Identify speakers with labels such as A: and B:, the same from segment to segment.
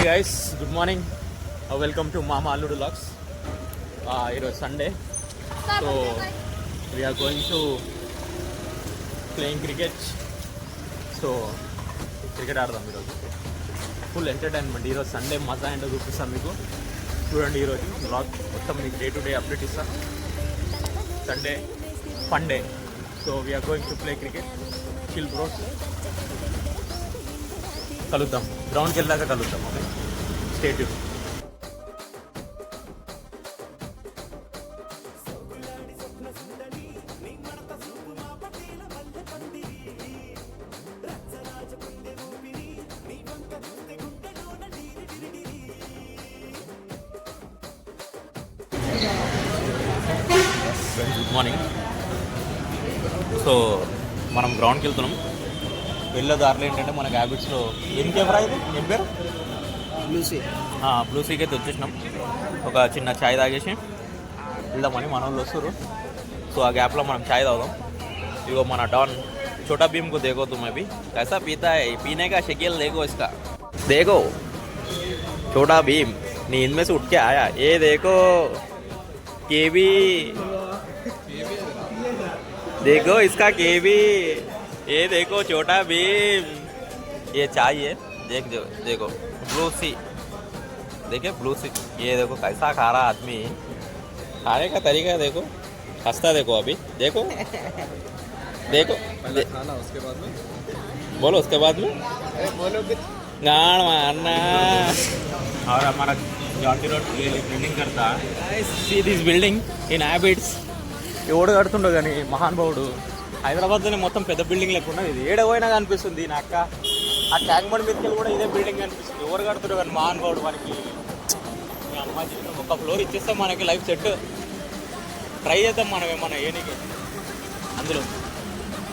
A: Guys, good morning. Welcome to Mama Alludu vlogs. ఈరోజు Sunday, so we're going to playing cricket. So cricket ఆడదాం ఈరోజు. Full entertainment. ఈరోజు Sunday మజా ఏంటో చూపిస్తాను మీకు. చూడండి ఈరోజు వ్లాగ్ మొత్తం మీకు డే టు డే అప్డేట్ ఇస్తాను. Sunday fun day. So we're going to play cricket. Chill bros. కలుద్దాం, గ్రౌండ్కి వెళ్ళాక కలుద్దాం. Okay, stay tune. Friends, good morning. So మనం గ్రౌండ్కి వెళ్తున్నాం. వెళ్ళే దారిలో ఏంటంటే మనకు హ్యాబిట్స్లో ఏం కెమెరా ఇది, ఏం పేరు? బ్లూసీకి అయితే వచ్చేసినాం. ఒక చిన్న ఛాయ్ తాగేసి వెళ్దామని మన వాళ్ళు వస్తారు. సో ఆ గ్యాప్లో మనం ఛాయ్ తాగుదాం. ఇగో మన డాన్ छोटा भीम को देखो तुम अभी कैसा पीता है. पीने का शकील देखो इसका. देखो छोटा भीम नींद में से उठ के आया. ये देखो केवी, देखो इसका केवी. ये देखो छोटा भीम. ये चाय है. देखो ब्लू सी. देखिए ब्लू सी. ये देखो कैसा खा रहा आदमी. खाने का तरीका देखो. हंसता देखो अभी. देखो देखो
B: पहले खाना, उसके बाद में
A: बोलो. उसके बाद में
B: बोलो कि
A: गाड़ मारना. और हमारा जॉन्टी रोड बिल्डिंग करता. See this building in habits. ఎవడు కడుతుండో కానీ మహానుభావుడు. హైదరాబాద్లోనే మొత్తం పెద్ద బిల్డింగ్ లేకుండా ఇది ఏడ పోయినా కనిపిస్తుంది. నా అక్క ఆ ట్యాంక్ బండ్ మీదకి కూడా ఇదే బిల్డింగ్ కనిపిస్తుంది. ఎవరు కడుతుండో కానీ మహానుభావుడు. మనకి అమ్మ జీవితం ఒక ఫ్లోర్ ఇచ్చేస్తే మనకి లైఫ్ సెట్. ట్రై చేద్దాం మనం ఏమన్నా ఏనికి అందులో.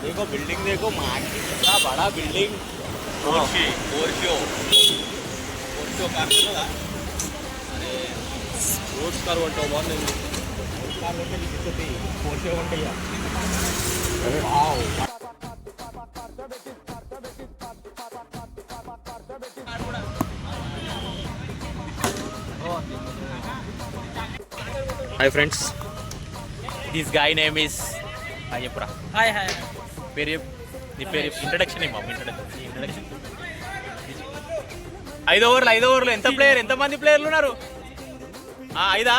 A: देखो बिल्डिंग, देखो माँ की कितना बड़ा बिल्डिंग. Porsche car. अरे रोड्स कार వంటో బాగుంది. కార్ లోకి తీసుకొచ్చి పోర్షో వంటయ్యా. Wow. Hi friends, this guy name is అయ్యపురా.
C: Hi hi.
A: పేరు నీ పేరు ఇంట్రడక్షన్ ఏమమ్మా? ఇంట్రడక్షన్. 5 ఓవర్లు ఎంతమంది ప్లేయర్లు ఉన్నారు? 5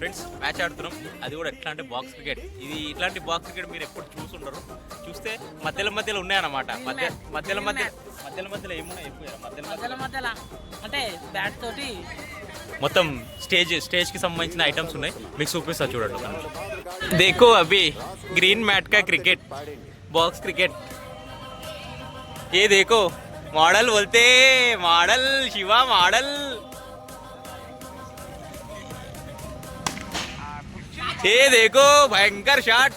A: ఫ్రెండ్స్ మ్యాచ్ ఆడుతున్నాం. అది కూడా ఎట్లా అంటే బాక్స్ క్రికెట్. ఇది ఇట్లాంటి బాక్స్ క్రికెట్ మీరు ఎప్పుడు చూసుండరు. చూస్తే మధ్యలో ఉన్నాయన్నమాట. మధ్యలో ఏమున్నాయి
C: మధ్యలో అంటే బ్యాట్ తోటి
A: మొత్తం స్టేజ్ కి సంబంధించిన ఐటమ్స్ ఉన్నాయి. మీకు చూపిస్తా చూడండి. देखो अभी ग्रीन मैट का क्रिकेट, बॉक्स क्रिकेट. ये देखो मॉडल बोलते, मॉडल शिवा मॉडल. ये देखो भयंकर शॉट.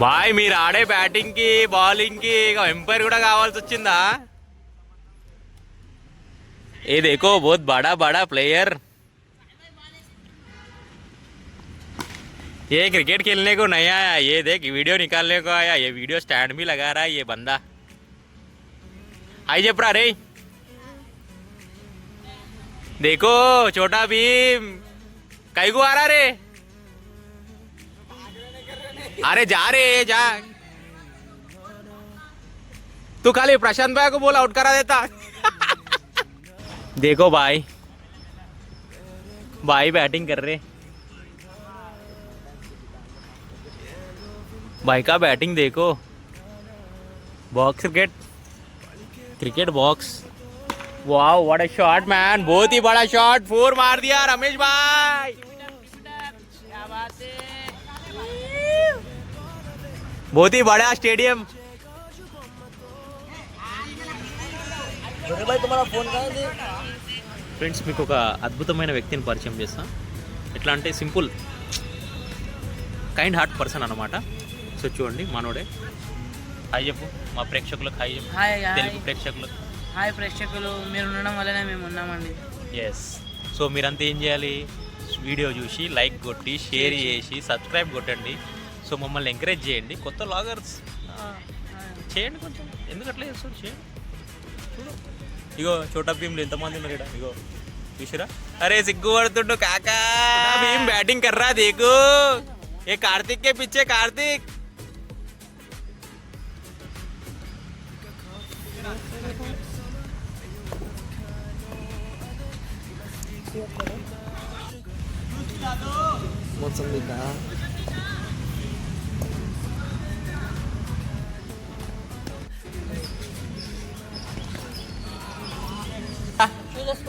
A: బాయ్ మీరు ఆడే బ్యాటింగ్ కి బౌలింగ్ కి ఎంపైర్ కూడా కావాల్సి వచ్చిందా? ये देखो बहुत बड़ा प्लेयर. ये क्रिकेट खेलने को नहीं आया. ये देख वीडियो निकालने को आया. ये वीडियो स्टैंड भी लगा रहा है ये बंदा. आई जपरा रे. देखो छोटा भीम कई को आ रहा रे. अरे जा रे जा. तू खाली प्रशांत भाई को बोल आउट करा देता. देखो भाई बैटिंग कर रहे. भाई का बैटिंग देखो. Box cricket box. Wow what a shot man. बहुत ही बड़ा शॉट. 4 मार दिया रमेश भाई. बहुत ही बड़ा स्टेडियम. ఫ్రెండ్స్, మీకు ఒక అద్భుతమైన వ్యక్తిని పరిచయం చేస్తా. ఎట్లా అంటే సింపుల్ కైండ్ హార్ట్ పర్సన్ అన్నమాట. సో చూడండి మనోడే. హాయ్ చెప్పు మా ప్రేక్షకులకు. హాయ్ చెప్పు తెలుగు ప్రేక్షకులకు.
C: హాయ్ ప్రేక్షకులు, మీరు ఉండడం వల్లనే మేము ఉన్నామండి.
A: ఎస్. సో మీరంతా ఏం చేయాలి? వీడియో చూసి లైక్ కొట్టి షేర్ చేసి సబ్స్క్రైబ్ కొట్టండి. సో మమ్మల్ని ఎంకరేజ్ చేయండి. కొత్త వ్లాగర్స్ చేయండి కొంచెం, ఎందుకు అట్లా చేస్తారు చేయండి. చూడు ఇగో చోటా భీమ్లు ఎంతమంది ఉన్నారు ఇక్కడ, ఇగో చూసిరా. అరే సిగ్గు పడుతుండు కాకా, భీమ్ బ్యాటింగ్ కర్రా దేకు. ఏ కార్తిక్ కే పిచ్చే కార్తిక్.
B: मौसमी का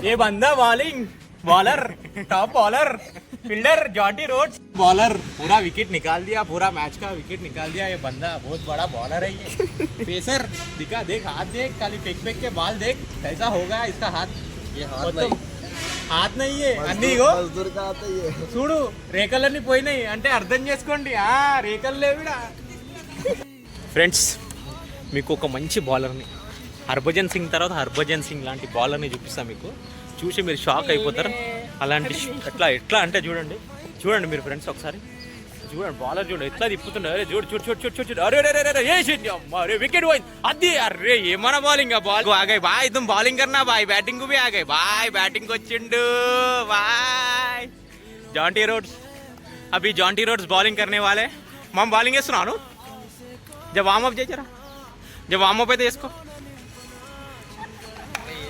A: ये बंदा bowling bowler top bowler fielder Jonty Rhodes bowler पूरा विकेट निकाल दिया, पूरा मैच का विकेट निकाल दिया. ये बंदा बहुत बड़ा बॉलर है ये. पेसर दिखा, देख हाथ देख, खाली फेंक फेंक के बाल देख कैसा होगा इसका हाथ.
B: ये हाथ नहीं,
A: హాత్ నయ్యే అన్నీ ఇగో
B: मजदूर का आता ही है.
A: చూడు రేఖలన్నీ పోయినాయి అంటే అర్థం చేసుకోండి. రేఖలు లేవిడా. ఫ్రెండ్స్ మీకు ఒక మంచి బౌలర్ని, హర్భజన్ సింగ్ తర్వాత హర్భజన్ సింగ్ లాంటి బౌలర్ని చూపిస్తాను మీకు. చూసి మీరు షాక్ అయిపోతారు. అలాంటి ఎట్లా అంటే చూడండి చూడండి మీరు ఫ్రెండ్స్ ఒకసారి చూడండి. బౌలర్ చూడండి ఎట్లా తిప్పుతుండే. అరే చూడు చూడు చూడు చూడు చూడు చూడు. అరే అరే అరే అరే వికెట్ పోయింది. అది అరే ఏమన్నా బౌలింగ్ బాల్ ఆగాయి బాయ్. तुम बॉलिंग करना भाई, बैटिंग को भी आ गए भाई. बैटिंग को चिंडू भाई. जॉन्टी रोड्स अभी जॉन्टी रोड्स बॉलिंग करने वाले. हम बॉलिंग వేస్తున్నాను. जब वार्म अप చేయి जरा, जब वार्म अप అయితే చేసుకో.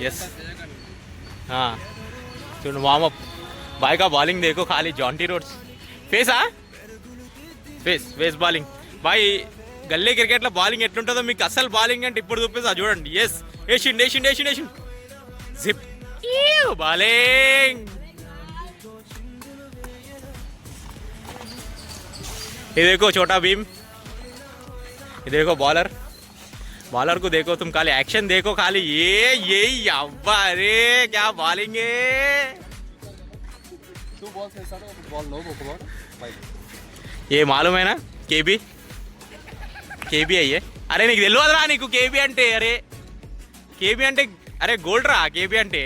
A: यस हाँ చూడండి वार्म अप भाई का बॉलिंग देखो खाली. Jonty Rhodes face face bowling boy. Gully క్రికెట్లో బౌలింగ్ ఎట్లుంటుందో మీకు అసలు బౌలింగ్ అంటే ఇప్పుడు చూపిస్తా చూడండి. ఎస్ వేసిండు వేసిండు వేసిండు వేసిండు జిప్ బౌలింగ్. ये देखो छोटा भीम, ये देखो बॉलर. बॉलर को देखो तुम, खाली एक्शन देखो खाली. ये अब्बा अरे क्या बॉलिंग है.
B: तू बॉल से सारा बॉल लो बॉल भाई.
A: ఏ మాలూమేనా కేబీ అయ్యే. అరే నీకు తెలియదురా నీకు కేబీ అంటే. అరే కేబీ అంటే అరే గోల్డ్ రా కేబీ అంటే.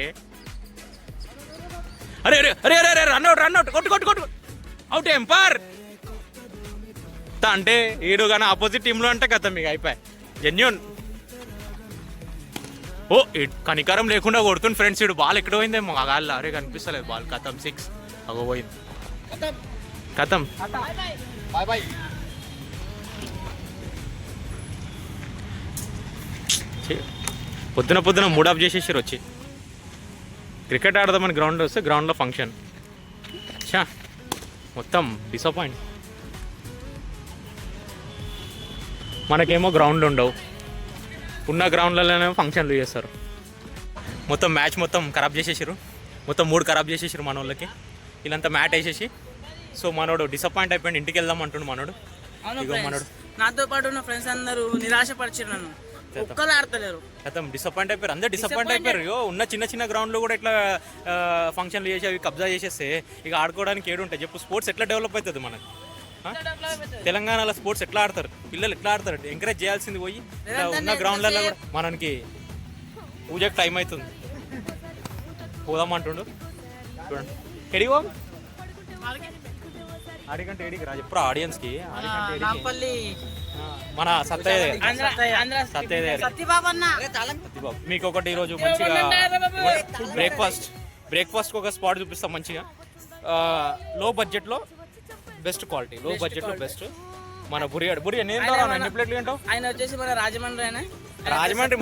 A: అరే అరే అరే అరే అరే రన్అట్ కొట్టు కొట్టు కొట్టు అవుట్ ఎంపైర్ అంటే ఈడు కానీ ఆపోజిట్ టీంలో అంటే కదా మీకు అయిపోయి జెన్యూన్. ఓ కనికరం లేకుండా కొడుతుంది ఫ్రెండ్స్. ఇడు బాల్ ఎక్కడ పోయిందేమో ఆ గాల్లో. అరే కనిపిస్తలేదు బాల్. కథం 6 అగో పోయింది. కథం
B: बाय बाय.
A: పొద్దున మూడప్ చేసేసారు వచ్చి. క్రికెట్ ఆడదామని గ్రౌండ్లో వస్తే గ్రౌండ్లో ఫంక్షన్. చా మొత్తం డిసప్పాయింట్. మనకేమో గ్రౌండ్లు ఉండవు, ఉన్న గ్రౌండ్లలోనే ఫంక్షన్లు చేస్తారు. మొత్తం మ్యాచ్ మొత్తం ఖరాబ్ చేసేసారు. మొత్తం 3 ఖరాబ్ చేసేసారు మన వాళ్ళకి. వీళ్ళంతా మ్యాట్ వేసేసి. సో మనోడు డిసప్పాయింట్ అయిపోయింది. ఇంటికి వెళ్దాం అంటుండు మనోడు. ఇగో మనోడు
C: నాతో పాటు ఉన్న ఫ్రెండ్స్ అందరూ నిరాశపరిచారు నన్ను. ఒక్కరు ఆడతలేరు.
A: మొత్తం డిసప్పాయింట్ అయిపోయారు. అందరు డిసప్పాయింట్ అయిపోయారు. ఉన్న చిన్న గ్రౌండ్లో కూడా ఇట్లా ఫంక్షన్లు చేసి అవి కబ్జా చేసేస్తే ఇక ఆడుకోవడానికి ఏడుంటాయి చెప్పు. స్పోర్ట్స్ ఎట్లా డెవలప్ అవుతుంది మనకి? తెలంగాణలో స్పోర్ట్స్ ఎట్లా ఆడతారు పిల్లలు? ఎట్లా ఆడతారు? ఎంకరేజ్ చేయాల్సింది పోయి ఉన్న గ్రౌండ్లలో కూడా. మనకి పూజకి టైం అవుతుంది, పోదామంటుండు. చూడండి ఎడిగో ఆడికంటే ఏడికి రా చెప్పు ఆడియన్స్కి. మన సత్తయ్య మీకు ఒకటి ఈరోజు మంచిగా బ్రేక్ఫాస్ట్ ఒక స్పాట్ చూపిస్తాం మంచిగా. లో బడ్జెట్లో బెస్ట్ క్వాలిటీ, లో బడ్జెట్లో బెస్ట్. మన బురి ఎన్ని ప్లేట్లు తింటావు?
C: ఆయన వచ్చేసి మన రాజమండ్రి.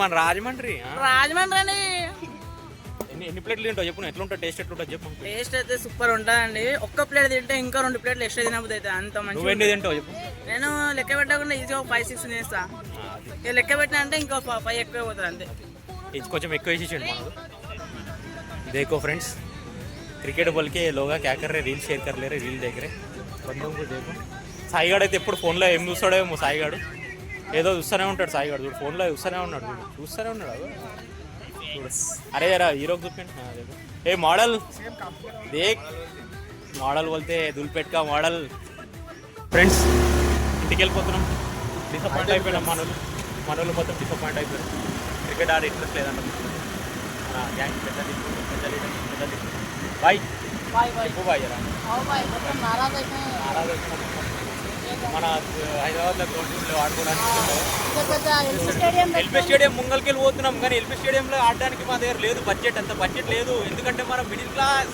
A: మన రాజమండ్రి ఎన్ని ప్లేట్లు తింటావు చెప్పు? ఎట్లా ఉంటుంది టేస్ట్? ఎట్లుంటుంది చెప్పు.
C: టేస్ట్ అయితే సూపర్ ఉంటుందండి. ఒక్క ప్లేట్ తింటే ఇంకా 2 ప్లేట్లు ఎక్స్ట్రా తినబుద్ది అయితే అంత మంచి.
A: నువ్వు ఎన్ని తింటావు చెప్పు?
C: నేను లెక్క పెట్టకుండా ఈజీగా 5-6 తినేస్తా. ఇక లెక్క పెట్టినా అంటే ఇంకో 5 ఎక్కువ పోతుంది అంతే.
A: ఇది కొంచెం ఎక్కువ వేసేసాడు మనకు. देखो फ्रेंड्स क्रिकेट बोल के लोग क्या कर रहे, रील शेयर कर ले रहे, रील देख रहे बंदों को. देखो సాయిగాడు అయితే ఎప్పుడు ఫోన్లో ఏం చూస్తాడేమో. సాయిగాడు ఏదో చూస్తూనే ఉంటాడు. సాయిగాడు చూడు ఫోన్లో చూస్తూనే ఉన్నాడు. చూడు अरे यार हीरो చూపించండి. ఏ మోడల్ దేక్, మోడల్ बोलते दुलपेट का मॉडल. ఫ్రెండ్స్ ఇంటికి వెళ్ళిపోతున్నాం. డిసప్పాయింట్ అయిపోయినాం. మనోళ్ళు మొత్తం డిసప్పాయింట్ అయిపోయారు. క్రికెట్ ఆడే ఇంట్రెస్ట్ లేదంట గ్యాంగ్. పెద్ద బాయ్ చెప్పు బాయ్. నారాజ్ అయిపోయినా మన హైదరాబాద్లో గ్రౌండ్లో ఆడుకోవడానికి
C: స్టేడియం
A: ఎల్పీ స్టేడియం ముంగల్కి వెళ్ళి పోతున్నాం, కానీ ఎల్పీ స్టేడియంలో ఆడడానికి మా దగ్గర లేదు బడ్జెట్, అంత బడ్జెట్ లేదు. ఎందుకంటే మనం మిడిల్ క్లాస్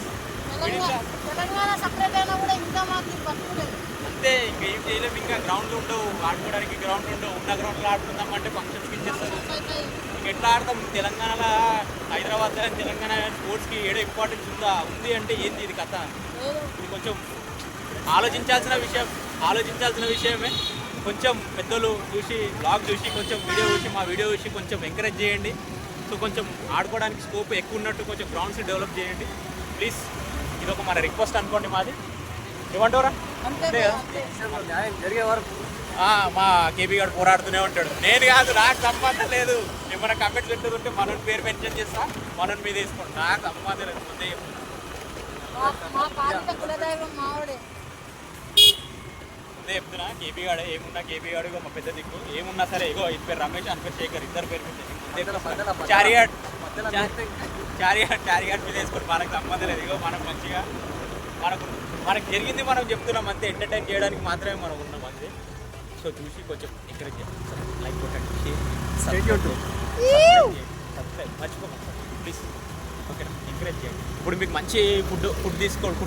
C: తెలంగాణ సపరేట్ అయినా కూడా ఇంకా మాకు బతుకులేదు.
A: అంతే, ఇంకా ఏం చేయలేము. ఇంకా గ్రౌండ్లు ఉండవు, ఆడుకోవడానికి గ్రౌండ్లు ఉండవు. ఉన్న గ్రౌండ్లో ఆడుకుందాం అంటే ఫంక్షన్స్కి ఇచ్చేస్తారు. ఇంక ఎట్లా ఆడతాం? తెలంగాణలో హైదరాబాద్లో తెలంగాణ స్పోర్ట్స్కి ఏడో ఇంపార్టెన్స్ ఉంది అంటే ఏంది ఇది కథ? ఇది కొంచెం ఆలోచించాల్సిన విషయమే. కొంచెం పెద్దలు చూసి బ్లాగ్ చూసి కొంచెం మా వీడియో చూసి కొంచెం ఎంకరేజ్ చేయండి. సో కొంచెం ఆడుకోవడానికి స్కోప్ ఎక్కువ ఉన్నట్టు కొంచెం గ్రౌండ్స్ డెవలప్ చేయండి ప్లీజ్. ఇది ఒక మన రిక్వెస్ట్ అనుకోండి మాది. ఏమంటారా? అంతే కదా,
B: జరిగే వరకు
A: మా కేబీ గారు పోరాడుతూనే ఉంటాడు. నేను కాదు, నాకు సంబంధం లేదు. ఏమైనా కమెంట్స్ పెట్టుకుంటే మనోని పేరు మెన్షన్ చేస్తా, మనోని మీద వేసుకోండి. నాకు సంబంధం లేదు. ముందే చెప్తున్నా, కేబీ గాడే ఏమున్నా, కేబీ గాడు మా పెద్ద దిక్కు. ఏమున్నా సరే, ఇగో ఇది పేరు రమేష్, అని పేరు శేఖర్, ఇద్దరు పేరు మీద చారియాట్ మీద వేసుకోండి. మనకు సంబంధం లేదు. ఇగో మనం మంచిగా మనకు జరిగింది మనం చెప్తున్నాం అంతే. ఎంటర్టైన్ చేయడానికి మాత్రమే మనం ఉన్నాం అంతే. సో చూసి కొంచెం ఎంకరేజ్ చేయండి, లైక్ కొట్టండి, సబ్స్క్రైబ్ మర్చిపోకండి ప్లీజ్. ఓకేనా? ఎంకరేజ్ చేయండి. ఇప్పుడు మీకు మంచి ఫుడ్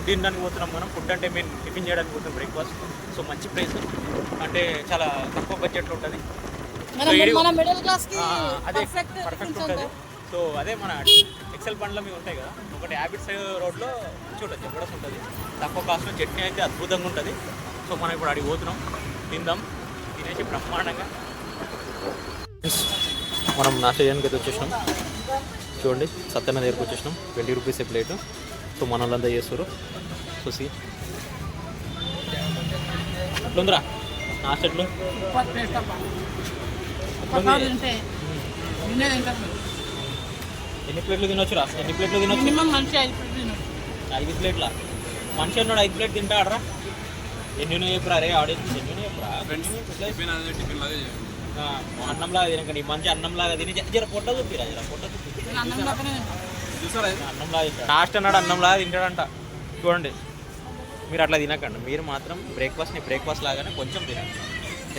A: తినడానికి పోతున్నాం మనం. ఫుడ్ అంటే మేము టిఫిన్ చేయడానికి పోతున్నాం, బ్రేక్ఫాస్ట్. సో మంచి ప్రైస్ అంటే చాలా తక్కువ బడ్జెట్లో ఉంటుంది. అదే పర్ఫెక్ట్ ఉంటుంది. సో అదే మన ఎక్సెల్ బండ్లో మీద ఉంటాయి కదా, ఒకటి హ్యాబిట్స్ రోడ్లో చూడొచ్చు, జబర్దస్త్ ఉంటుంది. తక్కువ కాస్ట్లో చట్నీ అయితే అద్భుతంగా ఉంటుంది. సో మనం ఇప్పుడు అడిగి పోతున్నాం, తిందాం. తినేసి బ్రహ్మాండంగా మనం నాస్టా చేయడానికి అయితే వచ్చేసినాం. చూడండి, సత్యన్న దగ్గరకు వచ్చేసినాం. 20 రూపీస్ ప్లేటు. సో మన వాళ్ళంతా చేస్తారు. చూసి అట్లుందిరా నాస్టా ఎట్లు? ఎన్ని ప్లేట్లు తినొచ్చురా? 5 ప్లేట్ల మనిషి అన్నాడు. 5 ప్లేట్ తింటాడరా? ఎన్ని చెప్పురా రే ఆడియన్స్, ఎన్ని చెప్పురా? అన్నంలాగా తినకండి, మంచి అన్నంలాగా తిని జర పొట్ట చూపిరా, జర పొట్ట చూపి. అన్నంలాగా తింటాడు. లాస్ట్ అన్నాడు అన్నంలాగా తింటాడంట. చూడండి, మీరు అట్లా తినకండి. మీరు మాత్రం బ్రేక్ఫాస్ట్ లాగానే కొంచెం తినండి.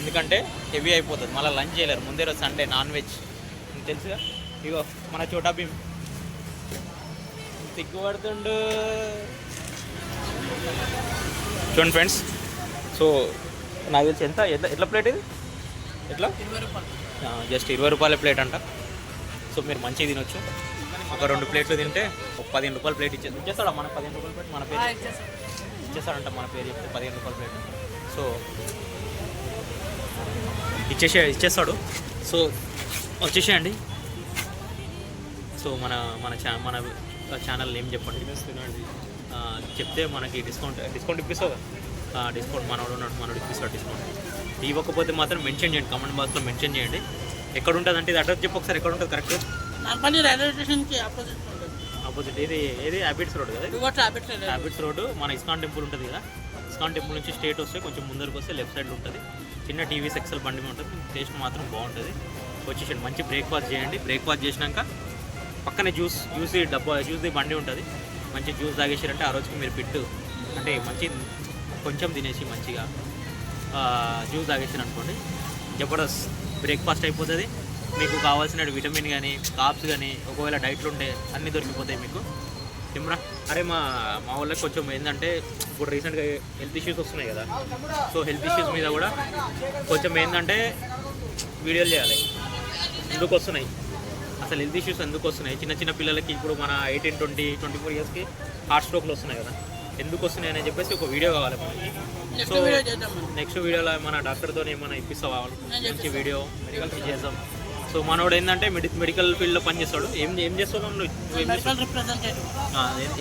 A: ఎందుకంటే హెవీ అయిపోతుంది, మళ్ళీ లంచ్ చేయలేరు. ముందే రోజు సండే నాన్ వెజ్ తెలుసుగా. ఇగో మన చోటా భీమ్ తిక్కుపడుతుండు. చూడండి ఫ్రెండ్స్, సో నాకు తెలిసి ఎట్లా ప్లేట్ ఇది? ఎట్లా? జస్ట్ 20 రూపాయల ప్లేట్ అంట. సో మీరు మంచిగా తినొచ్చు. ఒక 2 ప్లేట్లు తింటే ఒక 15 రూపాయల ప్లేట్ ఇచ్చేస్తాడా? మన 15 రూపాయల ప్లేట్ మన పేరు ఇచ్చేస్తాడంట. మన పేరు చెప్తే 15 రూపాయల ప్లేట్. సో ఇచ్చేస్తాడు. సో వచ్చేసేయండి. సో మన ఛానల్ ఏం చెప్పండి, చెప్తే మనకి డిస్కౌంట్ ఇప్పిస్తావు. డిస్కౌంట్ మనోడు ఇప్పిస్తాడు డిస్కౌంట్. ఇవ్వకపోతే మాత్రం మెన్షన్ చేయండి, కామెంట్ బాక్స్లో మెన్షన్ చేయండి. ఎక్కడ ఉంటుంది అంటే ఇది అడ్రస్ చెప్పు ఒకసారి. ఎక్కడ ఉంటుంది కరెక్ట్?
C: రైల్వే స్టేషన్కి
A: ఆపోజిట్. ఏది హ్యాబిట్స్ రోడ్ కదా? Habits road. మన ఇస్కాన్ టెంపుల్ ఉంటుంది కదా, ఇస్కాన్ టెంపుల్ నుంచి స్ట్రేట్ వస్తే కొంచెం ముందరికి వస్తే లెఫ్ట్ సైడ్లో ఉంటుంది. చిన్న టీవీ ఎక్సెల్ బండి ఉంటుంది. టేస్ట్ మాత్రం బాగుంటుంది. వచ్చేసండి, మంచి బ్రేక్ఫాస్ట్ చేయండి. బ్రేక్ఫాస్ట్ చేసినాక పక్కనే జ్యూస్ బండి ఉంటుంది. మంచి జ్యూస్ తాగేసారంటే ఆ రోజుకి మీరు ఫిట్. అంటే మంచి కొంచెం తినేసి మంచిగా జ్యూస్ తాగేసారు అనుకోండి, జబర్దస్త్ బ్రేక్ఫాస్ట్ అయిపోతుంది. మీకు కావాల్సిన విటమిన్ కానీ కార్బ్స్ కానీ ఒకవేళ డైట్లు ఉంటే అన్నీ దొరికిపోతాయి మీకు. తిమ్రా అరే మా వాళ్ళకి కొంచెం ఏంటంటే ఇప్పుడు రీసెంట్గా హెల్త్ ఇష్యూస్ వస్తున్నాయి కదా. సో హెల్త్ ఇష్యూస్ మీద కూడా కొంచెం ఏంటంటే వీడియోలు చేయాలి. ఎందుకు వస్తున్నాయి అసలు హెల్త్ ఇష్యూస్ ఎందుకు వస్తున్నాయి? చిన్న పిల్లలకి ఇప్పుడు మన 18, 20, 24 ఇయర్స్కి హార్ట్ స్ట్రోక్లు వస్తున్నాయి కదా, ఎందుకు వస్తున్నాయి అని చెప్పేసి ఒక వీడియో కావాలి మనకి. సో నెక్స్ట్ వీడియోలో మన డాక్టర్తో ఏమైనా ఇప్పిస్తావా? మంచి వీడియో మెడికల్ చేద్దాం. సో మనోడు ఏంటంటే మెడికల్ ఫీల్డ్లో పనిచేస్తాడు. ఏం చేస్తావు మ్యామ్?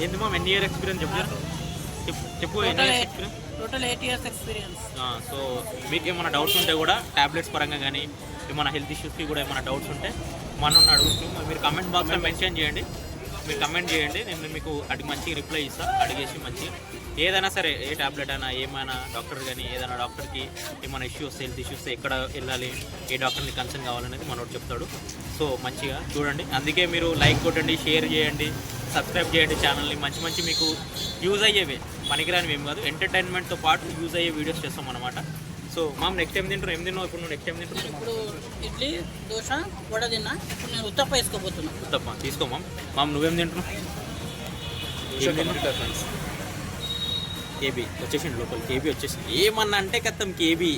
A: ఏంటి మ్యామ్, ఎన్ని ఇయర్ ఎక్స్పీరియన్స్ చెప్పు.
C: Total 8 years experience.
A: సో మీకు ఏమైనా డౌట్స్ ఉంటే కూడా ట్యాబ్లెట్స్ పరంగా కానీ ఏమైనా హెల్త్ ఇష్యూస్కి కూడా ఏమైనా డౌట్స్ ఉంటే మనం అడుగుతూ మీరు కమెంట్ బాక్స్లో మెన్షన్ చేయండి. మీరు కమెంట్ చేయండి, నేను మీకు మంచిగా రిప్లై ఇస్తాను. అడిగేసి మంచిగా ఏదైనా సరే, ఏ ట్యాబ్లెట్ అయినా ఏమైనా డాక్టర్ కానీ ఏదైనా డాక్టర్కి ఏమైనా ఇష్యూస్ హెల్త్ ఇష్యూస్ ఎక్కడ వెళ్ళాలి, ఏ డాక్టర్ని కన్సల్ట్ కావాలనేది మనోడు చెప్తాడు. సో మంచిగా చూడండి. అందుకే మీరు లైక్ కొట్టండి, షేర్ చేయండి, సబ్స్క్రైబ్ చేయండి ఛానల్ని. మంచి మీకు యూజ్ అయ్యేవి, పనికిరానివి ఏం కాదు, ఎంటర్టైన్మెంట్తో పాటు యూజ్ అయ్యే వీడియోస్ చేస్తాం అన్నమాట. సో మామ్ నెక్స్ట్ టైం తింటారు ఏం తిన్నావు ఇప్పుడు నువ్వు నెక్స్ట్ టైం తింటారు
C: ఇప్పుడు ఇడ్లీ దోశ వడ తిన్నా ఇప్పుడు నేను ఉత్తప్ప వేసుకోబోతున్నా.
A: ఉత్తప్ప తీసుకో మామ్ నువ్వేం తింటున్నావు? కేబీ వచ్చేసిండు లోపల, కేబీ వచ్చేసింది. ఏమన్నా అంటే కత్తం కేబీ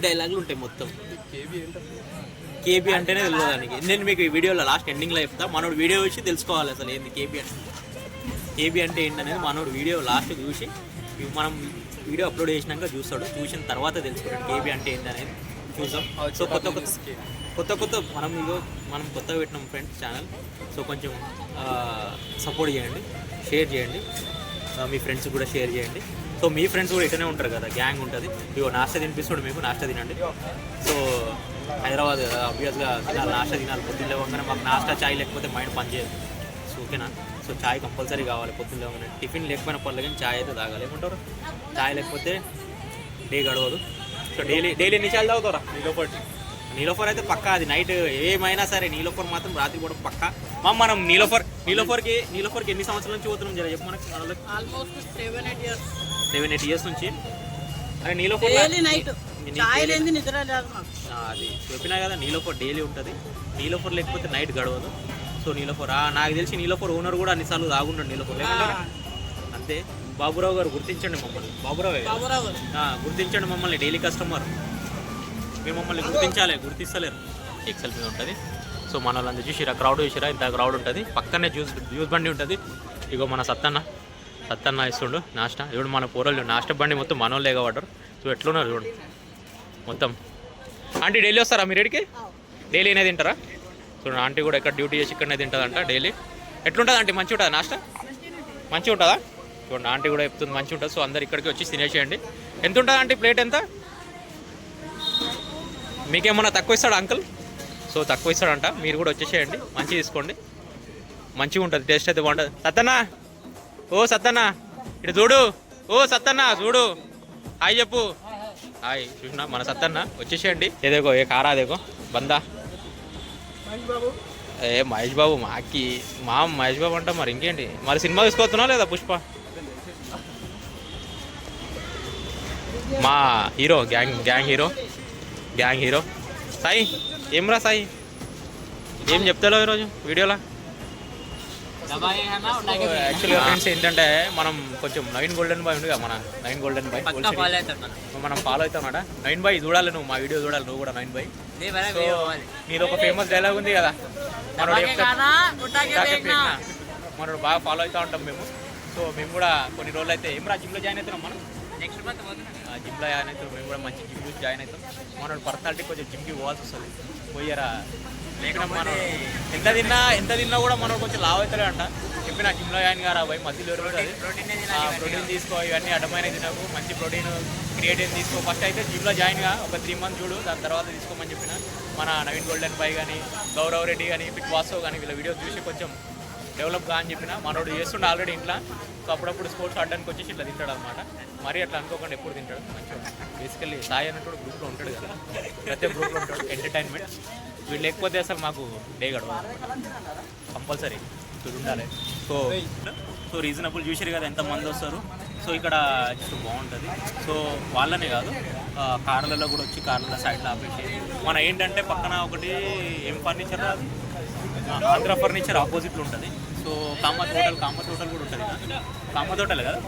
A: డైలాగులు ఉంటాయి మొత్తం. కేబీ అంటేనే తెలియదు దానికి. నేను మీకు ఈ వీడియోలో లాస్ట్ ఎండింగ్లో చెప్తా, మనోడు వీడియో చూసి తెలుసుకోవాలి అసలు ఏంది కేబీ అంటే ఏంటనేది. మనోడు వీడియో లాస్ట్ చూసి మనం వీడియో అప్లోడ్ చేసినాక చూస్తాడు, చూసిన తర్వాత తెలుసుకుంటాడు కేబీ అంటే ఏంటనేది చూసాం. సో కొత్త మనం కొత్తగా పెట్టినాం ఫ్రెండ్స్ ఛానల్. సో కొంచెం సపోర్ట్ చేయండి, షేర్ చేయండి, మీ ఫ్రెండ్స్ కూడా షేర్ చేయండి. సో మీ ఫ్రెండ్స్ కూడా ఇక్కడనే ఉంటారు కదా, గ్యాంగ్ ఉంటుంది. ఇగో నాష్టా తినిపిస్తాడు మీకు, నాష్టా తినండి. సో హైదరాబాద్ ఆబ్వియస్గా తినాలి, నాష్టా తినాలి. పొద్దున్న లేవగానే మాకు నాష్టా చాయ్ లేకపోతే మైండ్ పనిచేయదు. సో ఓకేనా? సో చాయ్ కంపల్సరీ కావాలి పొద్దున్న లేవగానే. టిఫిన్ లేకపోయినా పర్లేదు కానీ చాయ్ అయితే తాగాలి. ఏమంటారు? చాయ్ లేకపోతే డే గడవదు. సో డైలీ ఎన్నిసార్లు తాగుతారా? నీలోఫర్ అయితే పక్కా, అది నైట్ ఏమైనా సరే నీలోఫర్ మాత్రం రాత్రి కూడా పక్కా. మనం నీలోఫర్కి ఎన్ని సంవత్సరాల నుంచి పోతున్నాం జర చెప్పు మనకి.
C: ఆల్మోస్ట్
A: 7-8 ఇయర్స్ నుంచి. అరే నీలోఫర్
C: నిద్ర రాదు మాకు.
A: అది చెప్పినా కదా, నీలోఫర్ డైలీ ఉంటుంది. నీలోఫర్ లేకపోతే నైట్ గడవదు. సో నీలోఫర్ నాకు తెలిసి నీలోఫర్ ఓనర్ కూడా అన్నిసార్లు తాగుంటాడు నీలోఫర్ లేకుంటారా? అంతే. బాబురావు గారు గుర్తించండి మమ్మల్ని. బాబురావు గుర్తించండి మమ్మల్ని, డైలీ కస్టమర్. మీరు మమ్మల్ని గుర్తిస్తలేరు. ఎక్సెల్ మీద ఉంటుంది. సో మన వాళ్ళందరూ చూసిరా, క్రౌడ్ చూసిరా, ఇంత క్రౌడ్ ఉంటుంది. పక్కనే జ్యూస్ బండి ఉంటుంది. ఇగో మన సత్తన్న ఇస్తుండు నాష్టా. ఇప్పుడు మన పూరలు నాష్టా బండి మొత్తం మన వాళ్ళు ఎగబడ్డారు. సో ఎట్లున్నారు చూడండి మొత్తం. ఆంటీ డైలీ వస్తారా మీరు ఇక్కడికి? డైలీ అయినా తింటారా? చూడండి ఆంటీ కూడా ఇక్కడ డ్యూటీ చేసి ఇక్కడనే తింటుందంట డైలీ. ఎట్లుంటుంది ఆంటీ? మంచిగా ఉంటుందా నాష్టా? మంచిగా ఉంటుందా? చూడండి ఆంటీ కూడా చెప్తుంది మంచిగా ఉంటుంది. సో అందరు ఇక్కడికి వచ్చి తినేసేయండి. ఎంత ఉంటుంది ఆంటీ ప్లేట్ ఎంత? మీకేమన్నా తక్కువ ఇస్తాడా అంకుల్? సో తక్కువ ఇస్తాడంట, మీరు కూడా వచ్చేసేయండి, మంచిగా తీసుకోండి, మంచిగా ఉంటుంది, టేస్ట్ అయితే బాగుంటుంది. సత్తన్న ఇటు చూడు, సత్తన్న చూడు, హాయ్ చెప్పు. హాయ్. చూసినా మన సత్తన్న, వచ్చేసేయండి. ఏదేకో ఏ కారా దేకో బందా మహేష్ బాబు మహేష్ బాబు అంట. మరి ఇంకేంటి మరి, సినిమా తీసుకొస్తున్నావు లేదా పుష్ప? మా హీరో గ్యాంగ్ హీరో సాయి. ఏమ్రా సాయి, ఏం చెప్తాలో ఈరోజు వీడియోలో? యాక్చువల్గా ఫ్రెండ్స్ ఏంటంటే మనం కొంచెం నవీన్ గోల్డెన్ బాయ్ ఉంది, మన నవీన్ గోల్డెన్ బాయ్ మనం ఫాలో అవుతాం అన్నమాట. నవీన్ బాయ్ చూడాలి, నువ్వు మా వీడియో చూడాలి, నువ్వు కూడా నవీన్ బాయ్. నీది ఒక ఫేమస్ డైలాగ్ ఉంది కదా, మనోడు బాగా ఫాలో అవుతూ ఉంటాం మేము. సో మేము కూడా కొన్ని రోజులు అయితే ఏమ్రా జిమ్లో జాయిన్ అవుతున్నాం మనం. నెక్స్ట్ మంత్ జిమ్లో జాయిన్ అవుతాం మేము కూడా, మంచి జిమ్ చూసి జాయిన్ అవుతాం. మనోడు పర్సనాలిటీ కొంచెం జిమ్కి పోవాల్సి వస్తుంది. పోయారా లేకుండా మనం ఎంత తిన్నా కూడా మనోడు కొంచెం లావ్ అవుతాడే అంట. చెప్పిన జిమ్లో జాయిన్ కారా పోయి మధ్యలో ఉంటుంది, ప్రోటీన్ తీసుకో, ఇవన్నీ అడ్డమైన తినకు, మంచి ప్రోటీన్ క్రియేటిన్ తీసుకో. ఫస్ట్ అయితే జిమ్లో జాయిన్గా ఒక 3 months చూడు, దాని తర్వాత తీసుకోమని చెప్పిన. మన నవీన్ గోల్డెన్ బాయ్ కానీ, గౌరవ్ రెడ్డి కానీ, ఫిట్ వాసవ్ కానీ వీళ్ళ వీడియో చూసి కొంచెం డెవలప్ గా అని చెప్పిన. మనోడు చేస్తుండే ఆల్రెడీ ఇంట్లో. సో అప్పుడప్పుడు స్పోర్ట్స్ ఆడడానికి వచ్చేసి ఇట్లా తింటాడు అనమాట. మరి అట్లా అనుకోకుండా ఎప్పుడు తింటాడు మంచిగా. బేసికల్లీ సాయి అన్నట్టు గ్రూప్లో ఉంటాడు కదా, ప్రతి గ్రూప్లో ఉంటాడు, ఎంటర్టైన్మెంట్. వీళ్ళు లేకపోతే అసలు మాకు డే గడవదు, కంపల్సరీ వీళ్ళు ఉండాలి. సో రీజనబుల్ చూసారు కదా ఎంతమంది వస్తారు. సో ఇక్కడ జస్ట్ బాగుంటుంది. సో వాళ్ళనే కాదు, కార్లలో కూడా వచ్చి కార్ల సైడ్లో ఆపేసి మన ఏంటంటే పక్కన ఒకటి ఏం ఫర్నిచర్, ఆంధ్ర ఫర్నిచర్ ఆపోజిట్లో ఉంటుంది. సో కామత్ హోటల్ కూడా ఉంటుంది. కామత్ హోటల్ కదా,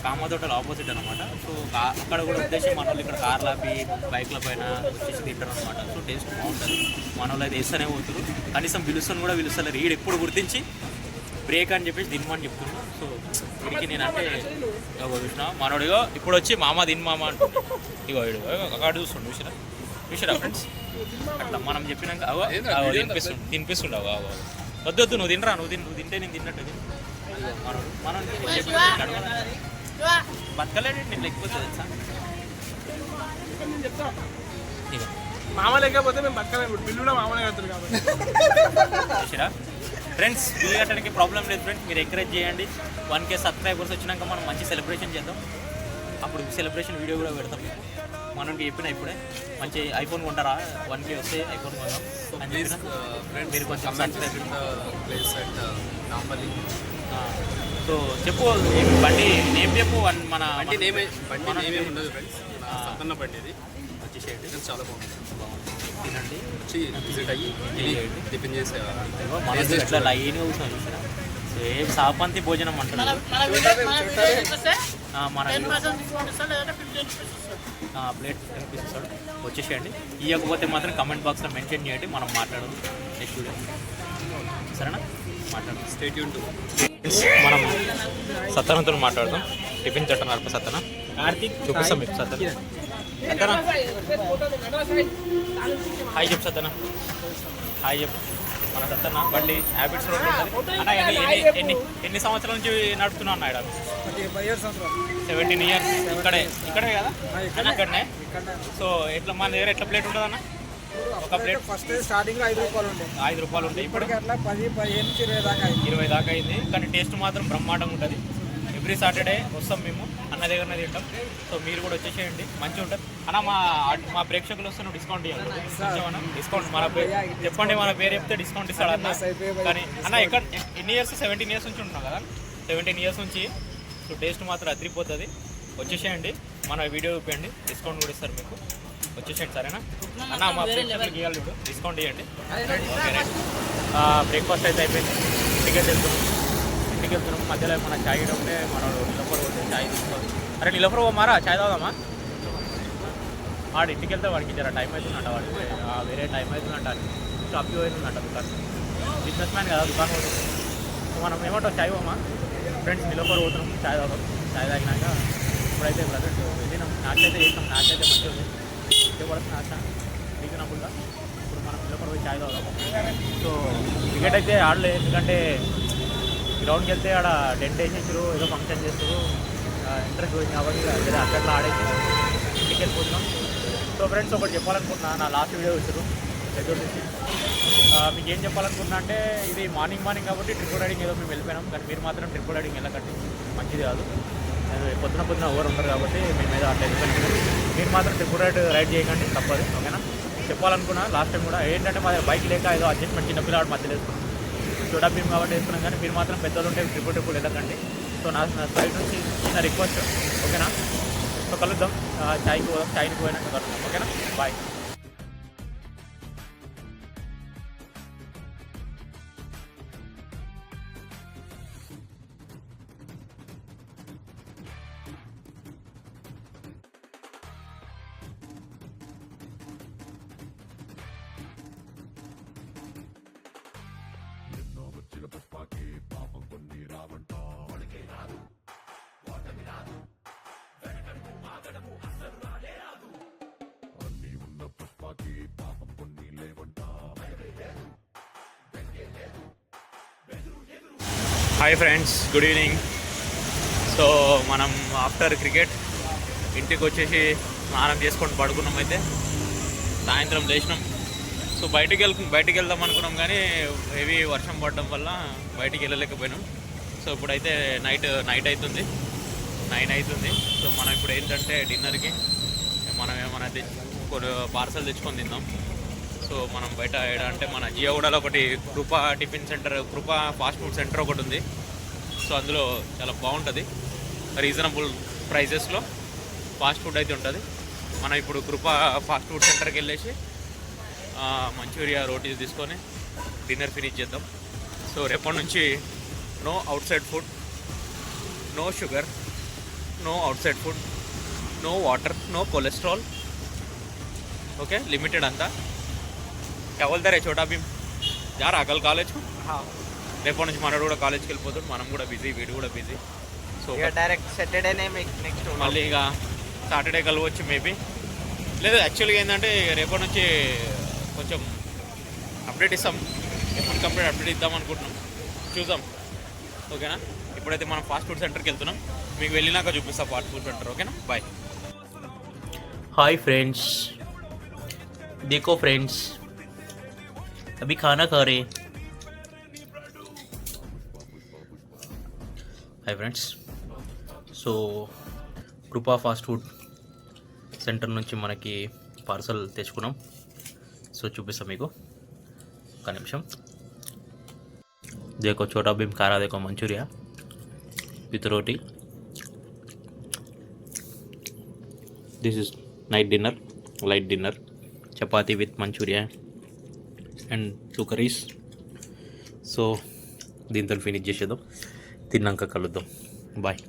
A: కామత్ హోటల్ ఆపోజిట్ అనమాట. సో అక్కడ కూడా ఉద్దేశం మన వాళ్ళు ఇక్కడ కార్లు ఆపి బైక్ల పైన వచ్చేసి తింటారు అనమాట. సో టేస్ట్ బాగుంటుంది. మన వాళ్ళు అయితే వేస్తూనే పోతారు, కనీసం పిలుస్తాను పిలుస్తలేరు. ఈడు ఎప్పుడు గుర్తించి బ్రేక్ అని చెప్పేసి తినమని చెప్తున్నాను. సో వీడికి నేనంటే చూసినా మనోడిగో ఇప్పుడు వచ్చి మామ తిని మామ అంటుంది. ఇగో వీడు అక్కడ చూసిరా ఫ్రెండ్స్. అట్లా మనం చెప్పినాక తినిపిస్తుండే వద్దు నువ్వు తినరా, నువ్వు తింటే నేను తిన్నట్టు. మనం బతకలేడు నేను లేకపోతే తెలుసా.
B: మామ లేకపోతే మేము బతకలేము, బిల్లు కూడా మామూలు కడతారు కాబట్టి.
A: చూసిరా ఫ్రెండ్స్, బిల్లు కట్టడానికి ప్రాబ్లం లేదు ఫ్రెండ్స్, మీరు ఎంకరేజ్ చేయండి. 1K సబ్స్క్రైబర్స్ వచ్చినాక మనం మంచి సెలబ్రేషన్ చేద్దాం. అప్పుడు సెలబ్రేషన్ వీడియో కూడా పెడతాం. మనకి చెప్పిన ఇప్పుడే మంచి ఐఫోన్ కొంటారా, 1K వస్తే ఐఫోన్ కొందాం అని చెప్పిన. మీరు కొంచెం సో చెప్పు బండి నేమ్ చెప్పు. మన
B: సత్తన్న బండి ఇది
A: వచ్చేసేయండి.
B: ఇది చాలా బాగుంది.
A: తినండి,
B: వచ్చి విజిట్ అయ్యి
A: చేయండి.
B: టిఫిన్ చేసే
A: మన ఇట్లా లైన్గా కూర్చొని చూసినా సేమ్ సాపంతి భోజనం అంటున్నారు. మన ప్లేట్ ఇస్తాడు. వచ్చేసేయండి. ఇవ్వకపోతే మాత్రం కమెంట్ బాక్స్లో మెన్షన్ చేయండి, మనం మాట్లాడదాం నెక్స్ట్ వీడియో. సరేనా? మాట్లాడదాం.
B: స్టేట్ యూన్
A: మనం సత్తనతో మాట్లాడదాం. టిఫిన్ చట్టం సత్తన
B: కార్తీక్
A: చూపిస్తాం మీకు. సత్తన సత్తన హాయ్ చెప్పు. సత్తన హాయ్ చెప్పు. మన సత్తన బండి హ్యాబిట్స్ రోడ్ ఉంటుంది అన్న. ఎన్ని సంవత్సరాల నుంచి నడుపుతున్నావు అన్న? 17 ఇయర్స్. ఇక్కడే కదా అన్న? ఇక్కడనే. సో ఎట్లా మన దగ్గర ఎట్లా ప్లేట్ ఉంటుంది అన్న? ఒక ప్లేట్
B: ఫస్ట్ స్టార్టింగ్ 5 రూపాయలు ఉంటాయి.
A: 5 రూపాయలు ఉంటాయి. ఇప్పుడు
B: అట్లా 10, 15 నుంచి 20 దాకా
A: 20 దాకా అయింది. కానీ టేస్ట్ మాత్రం బ్రహ్మాండంగా ఉంటుంది. ఎవ్రీ సాటర్డే వస్తాం మేము అన్న దగ్గరనే తింటాం. సో మీరు కూడా వచ్చేసేయండి, మంచిగా ఉంటుంది అన్న. మా ప్రేక్షకులు వస్తే నువ్వు డిస్కౌంట్ ఇవ్వాలి. డిస్కౌంట్ మన పేరు చెప్పండి, మన పేరు చెప్తే డిస్కౌంట్ ఇస్తాడు అన్న. కానీ అన్న ఎక్కడ ఎన్ని ఇయర్స్? 17 ఇయర్స్ నుంచి ఉంటున్నావు కదా? 17 ఇయర్స్ నుంచి. సో టేస్ట్ మాత్రం అదిరిపోతుంది. వచ్చేసేయండి, మన వీడియో చూపించండి, డిస్కౌంట్ కూడా ఇస్తారు మీకు. వచ్చేసేయండి సరేనా అన్న? మా ప్రేక్షకులకు ఇవ్వాలి చూడు, డిస్కౌంట్ ఇవ్వండి. Okay right. బ్రేక్ఫాస్ట్ అయితే అయిపోయింది. ఇంటికి వెళ్తున్నాం. మధ్యలో మన చాయ్ ఉంటే మన నిలఫర్ చాయ్ తీసుకోవాలి. అరే నిలఫర్ మారా చాయ్ తాగుదామా? వాడు ఇంటికి వెళ్తే వాడికి జర టైం అవుతుందంట. వాడికి వేరే టైం అవుతుందంట. షాప్కి పోయిందంట దుకాణం. బిజినెస్ మ్యాన్ కదా, దుకాణం పోతుంది. సో మనం ఏమంటాం, చాయ్ పోమా ఫ్రెండ్స్? నిలఫర్ పోతున్నాం, చాయ్ తాగుతాం. చాయ్ తాగినాక ఇప్పుడైతే ప్రజెంట్ వెళ్ళినాం. నాకైతే చేసినాం. నాకైతే మంచిగా ఉంది. ఇవ్వబడుతుంది నాశ రీజనబుల్గా. ఇప్పుడు మనం నిలఫర్ పోయి చాయ్ తాగుదాం. సో క్రికెట్ అయితే ఆడలేదు, ఎందుకంటే గ్రౌండ్కి వెళ్తే ఆడ టెంట్ వేసేసారు, ఏదో ఫంక్షన్ చేస్తారు, ఇంట్రెస్ట్ పోయింది కాబట్టి వేరే అక్కడ ఆడేసి ఇంటికి వెళ్ళిపోతున్నాం. సో ఫ్రెండ్స్ ఒకటి చెప్పాలనుకుంటున్నా, నా లాస్ట్ వీడియో వచ్చారు దగ్గర నుంచి. మీకు ఏం చెప్పాలనుకుంటున్నా అంటే, ఇది మార్నింగ్ కాబట్టి ట్రిపుల్ రైడింగ్ ఏదో మేము వెళ్ళిపోయినాం. కానీ మీరు మాత్రం ట్రిపుల్ రైడింగ్ వెళ్ళకండి, మంచిది కాదు. పొద్దున ఓవర్ ఉంటారు కాబట్టి మేము ఏదో అట్లా వెళ్ళిపోయినాం. మీరు మాత్రం ట్రిపుల్ రైడ్ చేయకండి, తప్పదు. ఓకేనా? చెప్పాలనుకున్నా లాస్ట్ టైం కూడా. ఏంటంటే మా బైక్ లేక ఏదో అడ్జస్ట్మెంట్ చిన్నపిల్లాడు మధ్యలో వేసుకున్నాం. చోటా భీమ్ కాబట్టి వేసుకున్నాం. కానీ మీరు మాత్రం పెద్దలు ఉంటే ట్రిపుల్ వెళ్ళకండి. సో నా సైడ్ నుంచి చిన్న రిక్వెస్ట్, ఓకేనా? సో కలుద్దాం, చాయ్కి పోయినాక కలుద్దాం, ఓకేనా? Bye. Hi friends, good evening. So మనం ఆఫ్టర్ క్రికెట్ ఇంటికి వచ్చేసి స్నానం చేసుకొని పడుకున్నాం. అయితే సాయంత్రం లేచినాం. సో బయటికి వెళ్దాం అనుకున్నాం, కానీ హెవీ వర్షం పడడం వల్ల బయటికి వెళ్ళలేకపోయినాం. సో ఇప్పుడైతే నైట్ అవుతుంది, 9 అవుతుంది. సో మనం ఇప్పుడు ఏంటంటే డిన్నర్కి మనం ఏమైనా కొన్ని పార్సల్ తెచ్చుకొని తిందాం. సో మనం బయట అంటే మన జియోగూడలో ఒకటి కృపా టిఫిన్ సెంటర్, కృపా ఫాస్ట్ ఫుడ్ సెంటర్ ఒకటి ఉంది. సో అందులో చాలా బాగుంటుంది, రీజనబుల్ ప్రైజెస్లో ఫాస్ట్ ఫుడ్ అయితే ఉంటుంది. మనం ఇప్పుడు కృపా ఫాస్ట్ ఫుడ్ సెంటర్కి వెళ్ళేసి మంచూరియా రోటీస్ తీసుకొని డిన్నర్ ఫినిష్ చేద్దాం. సో రేపటి నుంచి no outside food, no sugar, no outside food, no water, no cholesterol. Okay, limited अंता. क्या बोलता रे छोटा भीम? जा रहा कल कॉलेज को? हाँ. రేపటి నుంచి మనడు కూడా కాలేజ్కి వెళ్ళిపోతాడు, మనం కూడా బిజీ, వీడు కూడా బిజీ. సో
C: డైరెక్ట్ సాటర్డేనే నెక్స్ట్
A: మళ్ళీ ఇక సాటర్డే కలవచ్చు మేబీ. లేదు యాక్చువల్గా ఏంటంటే రేపటి నుంచి కొంచెం అప్డేట్ ఇస్తాం, ఎప్పటికప్పుడు అప్డేట్ ఇద్దాం అనుకుంటున్నాం, చూద్దాం. ఓకేనా? ఇప్పుడైతే మనం ఫాస్ట్ ఫుడ్ సెంటర్కి వెళ్తున్నాం, మీకు వెళ్ళినాక చూపిస్తాం ఫాస్ట్ ఫుడ్ సెంటర్. ఓకేనా? బాయ్. हाय फ्रेंड्स, देखो फ्रेंड्स, अभी खाना खा रहे. हाय फ्रेंड्स, సో కృపా ఫాస్ట్ ఫుడ్ సెంటర్ నుంచి మనకి పార్సల్ తెచ్చుకున్నాం. సో చూపిస్తాం మీకు, ఒక నిమిషం. देखो छोटा भीम खा रहा, देखो manchurian with roti. This is night dinner, light dinner, chapati with manchurian and 2 curries. So దీంతో ఫినిష్ చేసేద్దాం, తిన్నాక కలుద్దాం. బాయ్.